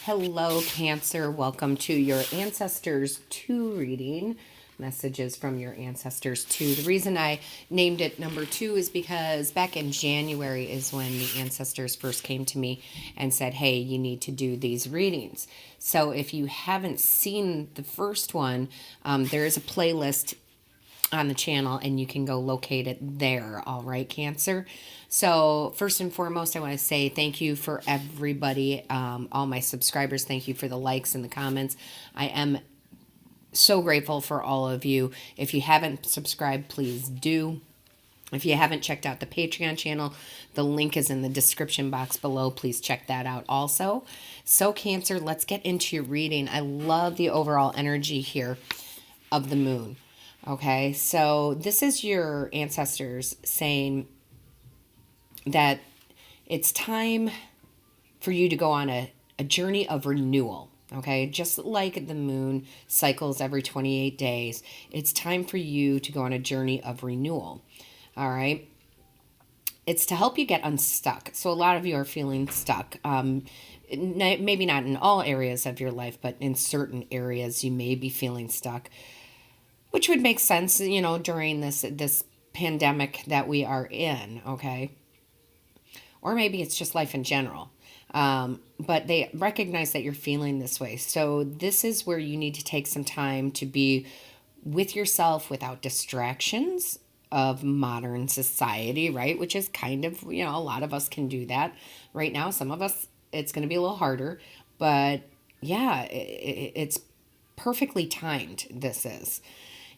Hello, Cancer. Welcome to your Ancestors 2 reading. Messages from your Ancestors 2. The reason I named it number 2 is because back in January is when the Ancestors first came to me and said, hey, you need to do these readings. So if you haven't seen the first one, there is a playlist on the channel and you can go locate it there. All right, Cancer. So first and foremost, I want to say thank you for everybody, all my subscribers. Thank you for the likes and the comments. I am so grateful for all of you. If you haven't subscribed, please do. If you haven't checked out the Patreon channel, the link is in the description box below. Please check that out also. So Cancer, let's get into your reading. I love the overall energy here of the moon. Okay, so this is your ancestors saying that it's time for you to go on a journey of renewal. Okay, just like the moon cycles every 28 days, it's time for you to go on a journey of renewal. All right, it's to help you get unstuck. So a lot of you are feeling stuck. Maybe not in all areas of your life, but in certain areas you may be feeling stuck, which would make sense, you know, during this pandemic that we are in, okay? Or maybe it's just life in general. But they recognize that you're feeling this way. So this is where you need to take some time to be with yourself without distractions of modern society, right? Which is kind of, you know, a lot of us can do that right now. Some of us, it's going to be a little harder. But yeah, it's perfectly timed, this is.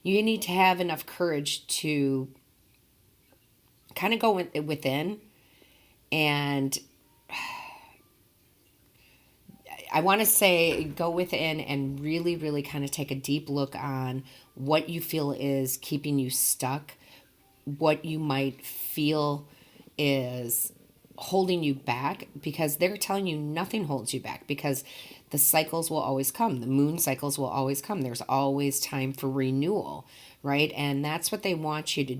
You need to have enough courage to kind of go within, and I want to say go within and really, really kind of take a deep look on what you feel is keeping you stuck, what you might feel is holding you back, because they're telling you nothing holds you back, because the cycles will always come. The moon cycles will always come. There's always time for renewal, right? And that's what they want you to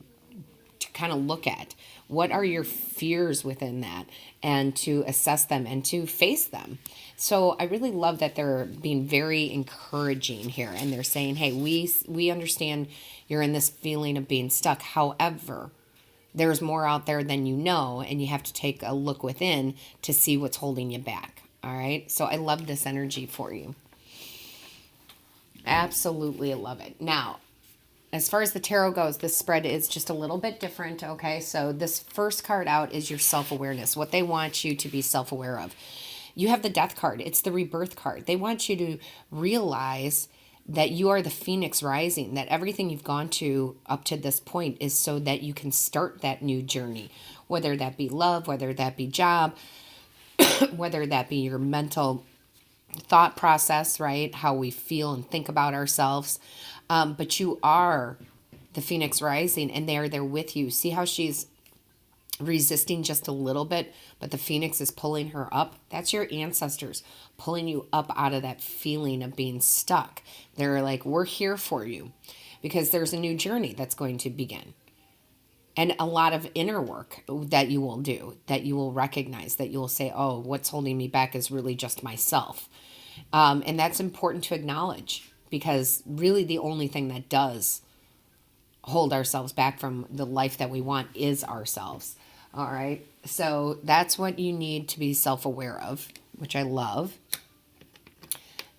kind of look at. What are your fears within that, and to assess them and to face them. So I really love that they're being very encouraging here, and they're saying, hey, we understand you're in this feeling of being stuck. However, there's more out there than you know, and you have to take a look within to see what's holding you back. All right. So I love this energy for you. Absolutely love it. Now, as far as the tarot goes, this spread is just a little bit different. Okay. So this first card out is your self-awareness, what they want you to be self-aware of. You have the death card. It's the rebirth card. They want you to realize that you are the phoenix rising, that everything you've gone to up to this point is so that you can start that new journey, whether that be love, whether that be job, whether that be your mental thought process, right? How we feel and think about ourselves. But you are the phoenix rising, and they are there with you. See how she's resisting just a little bit, but the phoenix is pulling her up? That's your ancestors pulling you up out of that feeling of being stuck. They're like, we're here for you, because there's a new journey that's going to begin. And a lot of inner work that you will do, that you will recognize, that you will say, oh, what's holding me back is really just myself. And that's important to acknowledge, because really the only thing that does hold ourselves back from the life that we want is ourselves. All right. So that's what you need to be self-aware of, which I love.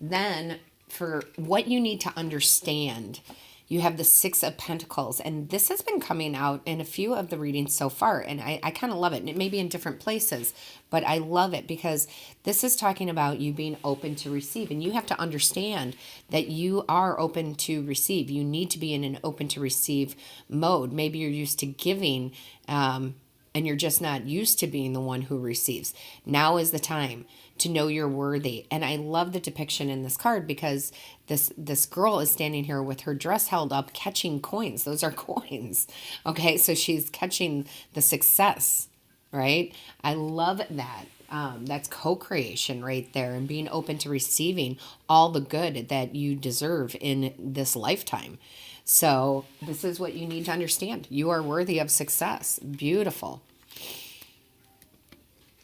Then for what you need to understand, you have the Six of Pentacles, and this has been coming out in a few of the readings so far, and I kind of love it. And it may be in different places, but I love it because this is talking about you being open to receive, and you have to understand that you are open to receive. You need to be in an open to receive mode. Maybe you're used to giving, and you're just not used to being the one who receives. Now is the time to know you're worthy. And I love the depiction in this card, because this girl is standing here with her dress held up, catching coins. Those are coins. Okay, so she's catching the success, right? I love that. That's co-creation right there, and being open to receiving all the good that you deserve in this lifetime. So this is what you need to understand. You are worthy of success. Beautiful.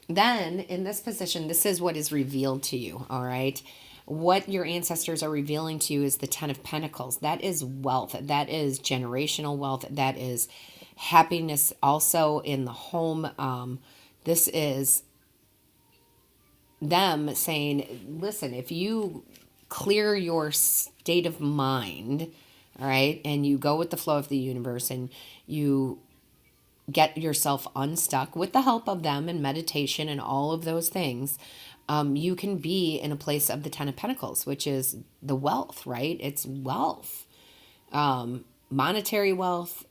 Then in this position, this is what is revealed to you, all right? What your ancestors are revealing to you is the 10 of Pentacles. That is wealth. That is generational wealth. That is happiness also in the home. This is them saying, listen, if you clear your state of mind, all right, and you go with the flow of the universe and you get yourself unstuck with the help of them and meditation and all of those things, you can be in a place of the 10 of Pentacles, which is the wealth, right? It's wealth, monetary wealth.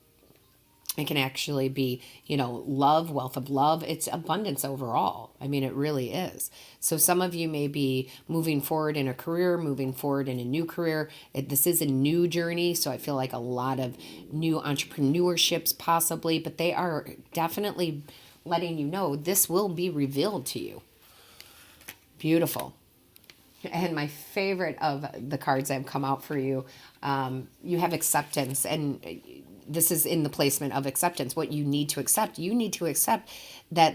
It can actually be, love, wealth of love. It's abundance overall. I mean, it really is. So some of you may be moving forward in a career, moving forward in a new career. This is a new journey. So I feel like a lot of new entrepreneurships possibly, but they are definitely letting you know this will be revealed to you. Beautiful. And my favorite of the cards that have come out for you, you have acceptance, and this is in the placement of acceptance. What you need to accept that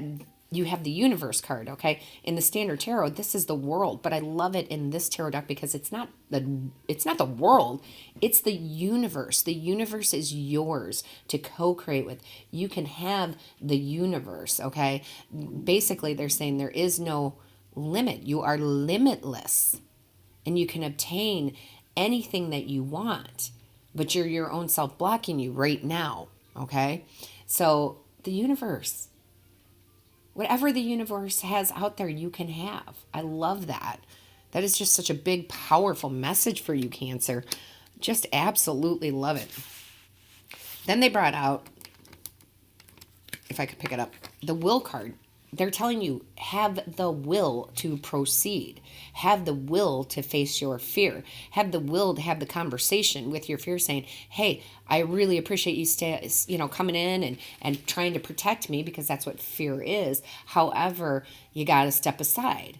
you have the universe card, okay? In the standard tarot, this is the world, but I love it in this tarot deck because it's not the world, it's the universe. The universe is yours to co-create with. You can have the universe, okay? Basically, they're saying there is no limit. You are limitless, and you can obtain anything that you want, but you're your own self blocking you right now, okay? So the universe, whatever the universe has out there, you can have. I love that. That is just such a big, powerful message for you, Cancer. Just absolutely love it. Then they brought out, if I could pick it up, the will card. They're telling you, have the will to proceed. Have the will to face your fear. Have the will to have the conversation with your fear saying, hey, I really appreciate you coming in and trying to protect me, because that's what fear is. However, you got to step aside,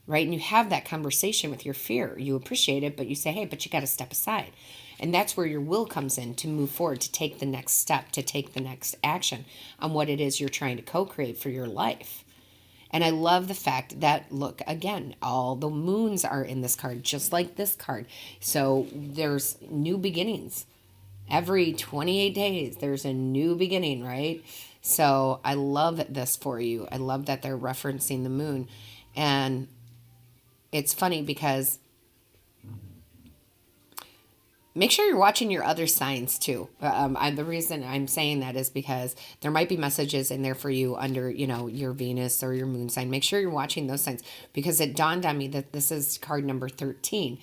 right? And you have that conversation with your fear. You appreciate it, but you say, hey, but you got to step aside. And that's where your will comes in to move forward, to take the next step, to take the next action on what it is you're trying to co-create for your life. And I love the fact that, look, again, all the moons are in this card, just like this card. So there's new beginnings. Every 28 days, there's a new beginning, right? So I love this for you. I love that they're referencing the moon. And it's funny because make sure you're watching your other signs too. The reason I'm saying that is because there might be messages in there for you under, your Venus or your moon sign. Make sure you're watching those signs, because it dawned on me that this is card number 13.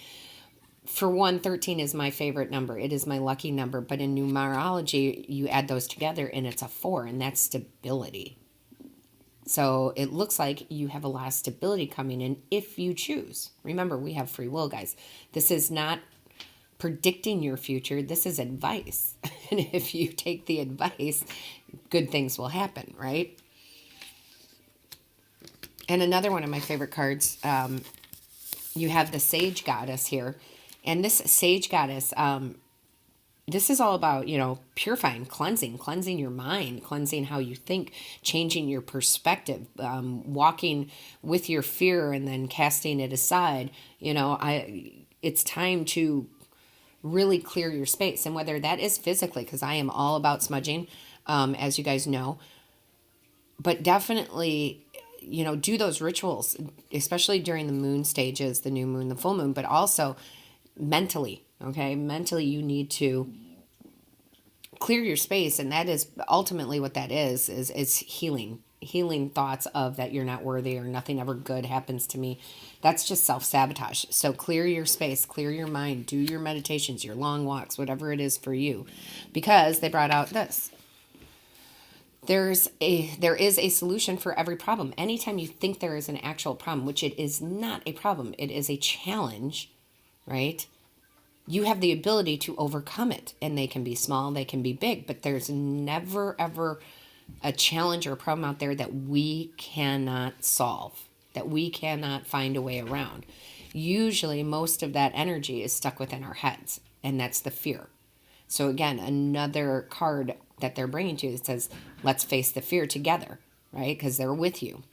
For one, 13 is my favorite number. It is my lucky number. But in numerology, you add those together and it's a 4, and that's stability. So it looks like you have a lot of stability coming in if you choose. Remember, we have free will, guys. This is not predicting your future. This is advice. And if you take the advice, good things will happen, right? And another one of my favorite cards, you have the Sage Goddess here. And this Sage Goddess, this is all about, purifying, cleansing your mind, cleansing how you think, changing your perspective, walking with your fear and then casting it aside. It's time to really clear your space. And whether that is physically, because I am all about smudging, as you guys know, but definitely, do those rituals, especially during the moon stages, the new moon, the full moon, but also mentally, okay? Mentally, you need to clear your space. And that is ultimately what that is healing thoughts of that you're not worthy or nothing ever good happens to me. That's just self-sabotage. So clear your space, clear your mind, do your meditations, your long walks, whatever it is for you, because they brought out this. There is a solution for every problem. Anytime you think there is an actual problem, which it is not a problem, it is a challenge, right? You have the ability to overcome it, and they can be small, they can be big, but there's never, ever a challenge or a problem out there that we cannot solve, that we cannot find a way around. Usually, most of that energy is stuck within our heads, and that's the fear. So again, another card that they're bringing to you that says, let's face the fear together, right? Because they're with you.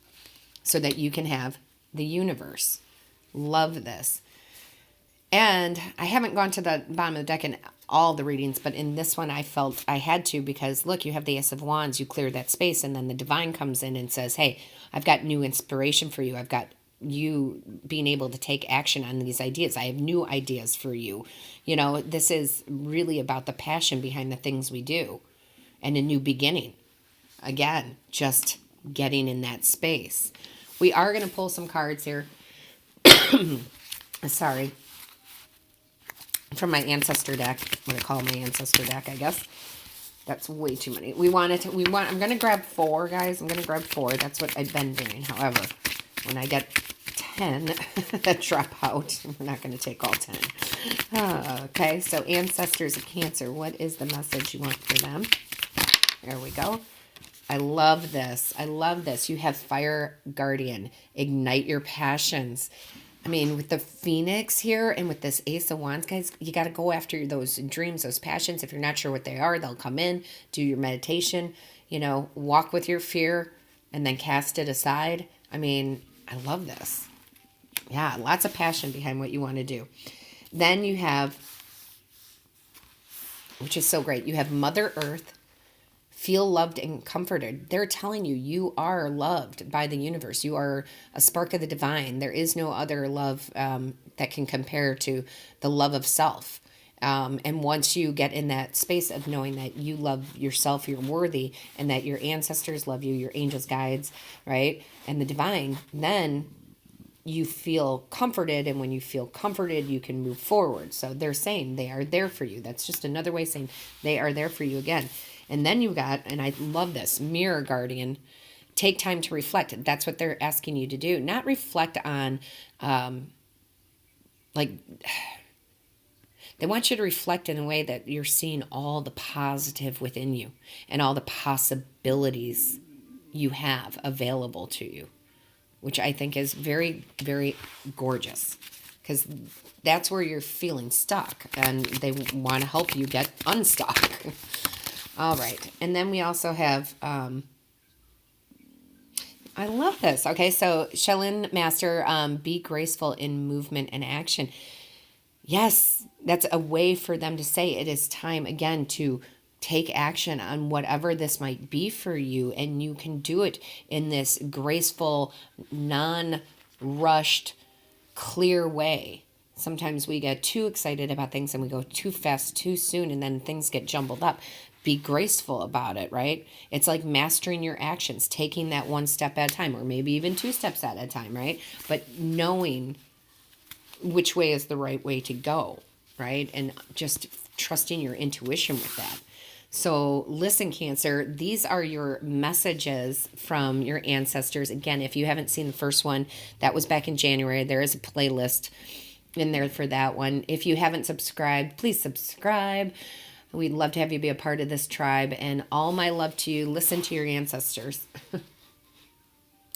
so that you can have the universe. Love this. And I haven't gone to the bottom of the deck in all the readings, but in this one I felt I had to, because look, you have the Ace of Wands, you clear that space, and then the divine comes in and says, hey, I've got new inspiration for you. I've got you being able to take action on these ideas. I have new ideas for you. You know, this is really about the passion behind the things we do and a new beginning. Again, just getting in that space. We are going to pull some cards here. Sorry. From my ancestor deck. What I call my ancestor deck, I guess. That's way too many. I'm going to grab 4, guys. I'm going to grab 4. That's what I've been doing. However, when I get 10 that drop out, we're not going to take all 10. Okay, so ancestors of Cancer, what is the message you want for them? There we go. I love this. I love this. You have Fire Guardian. Ignite your passions. I mean, with the Phoenix here and with this Ace of Wands, guys, you got to go after those dreams, those passions. If you're not sure what they are, they'll come in. Do your meditation. You know, walk with your fear and then cast it aside. I mean, I love this. Yeah, lots of passion behind what you want to do. Then you have, which is so great, you have Mother Earth. Feel loved and comforted. They're telling you, you are loved by the universe. You are a spark of the divine. There is no other love that can compare to the love of self. And once you get in that space of knowing that you love yourself, you're worthy, and that your ancestors love you, your angels, guides, right, and the divine, then you feel comforted. And when you feel comforted, you can move forward. So they're saying they are there for you. That's just another way of saying they are there for you again. And then you got, and I love this, Mirror Guardian. Take time to reflect. That's what they're asking you to do. Not reflect on, they want you to reflect in a way that you're seeing all the positive within you and all the possibilities you have available to you, which I think is very, very gorgeous, because that's where you're feeling stuck, and they want to help you get unstuck. All right. And then we also have, I love this. Okay. So Shellin Master, be graceful in movement and action. Yes. That's a way for them to say it is time again to take action on whatever this might be for you. And you can do it in this graceful, non-rushed, clear way. Sometimes we get too excited about things and we go too fast, too soon, and then things get jumbled up. Be graceful about it, right? It's like mastering your actions, taking that one step at a time, or maybe even 2 steps at a time, right? But knowing which way is the right way to go, right? And just trusting your intuition with that. So listen, Cancer, these are your messages from your ancestors. Again, if you haven't seen the first one, that was back in January. There is a playlist in there for that one. If you haven't subscribed, please subscribe. We'd love to have you be a part of this tribe, and all my love to you. Listen to your ancestors.